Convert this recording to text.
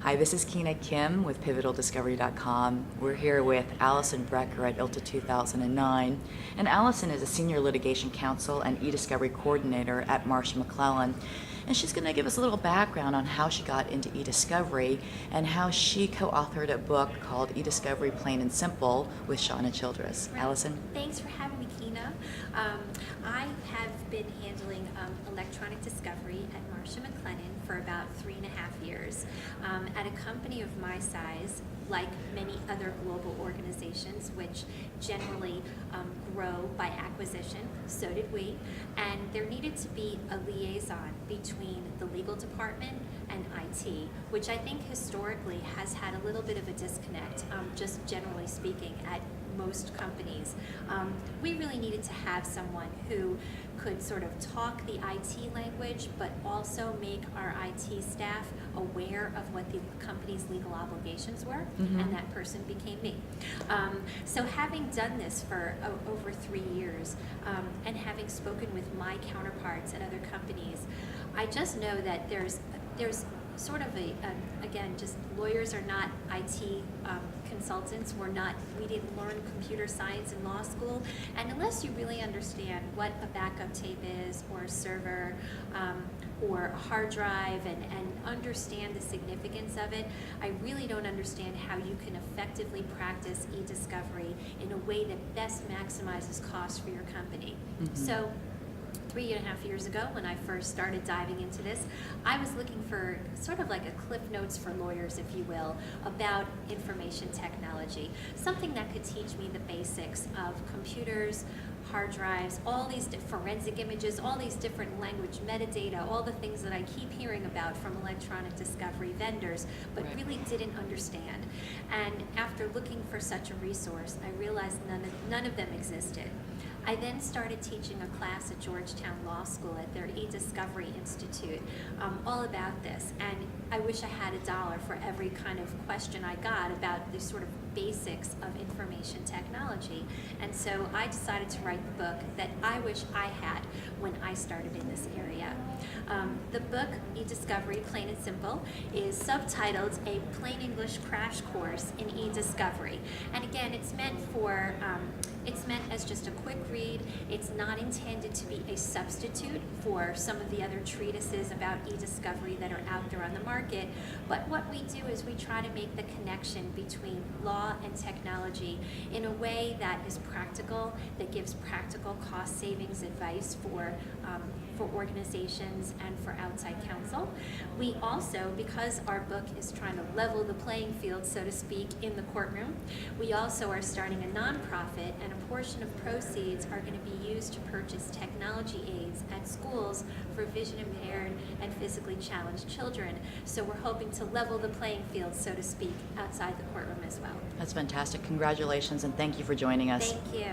Hi, this is Keena Kim with PivotalDiscovery.com. We're here with Allison Brecher at ILTA09, and Allison is a senior litigation counsel and eDiscovery coordinator at Marsh McLennan. And she's going to give us a little background on how she got into eDiscovery and how she co-authored a book called eDiscovery Plain and Simple with Shawnna Childress. Right. Allison? Thanks for having me, Keena. I have been handling electronic discovery at Marsh McLennan for about 3.5 years. At a company of my size, like many other global organizations, which generally grow by acquisition, so did we, and there needed to be a liaison between the legal department and IT, which I think historically has had a little bit of a disconnect, just generally speaking, at most companies. We really needed to have someone who could sort of talk the IT language, but also make our IT staff aware of what the company's legal obligations were, and that person became me. So having done this for over 3 years, and having spoken with my counterparts at other companies, I just know that there's sort of again, just lawyers are not IT consultants. We didn't learn computer science in law school, and unless you really understand what a backup tape is, or a server, or a hard drive, and understand the significance of it, I really don't understand how you can effectively practice eDiscovery in a way that best maximizes cost for your company. So 3.5 years ago, when I first started diving into this, I was looking for sort of like a Cliff Notes for lawyers, if you will, about information technology. Something that could teach me the basics of computers, hard drives, all these forensic images, all these different language metadata, all the things that I keep hearing about from electronic discovery vendors, but really didn't understand. And after looking for such a resource, I realized none of them existed. I then started teaching a class at Georgetown Law School at their eDiscovery Institute, all about this. And I wish I had $1 for every kind of question I got about the sort of basics of information technology. And so I decided to write the book that I wish I had when I started in this area. The book, eDiscovery Plain and Simple, is subtitled A Plain English Crash Course in eDiscovery. And again, it's meant as just a quick read. It's not intended to be a substitute for some of the other treatises about eDiscovery that are out there on the market. But what we do is we try to make the connection between law and technology in a way that is practical, that gives practical cost savings advice for organizations and for outside counsel. We also, because our book is trying to level the playing field, so to speak, in the courtroom, we also are starting a nonprofit, and a portion of proceeds are going to be used to purchase technology aids at schools for vision impaired and physically challenged children. So we're hoping to level the playing field, so to speak, outside the courtroom as well. That's fantastic. Congratulations, and thank you for joining us. Thank you.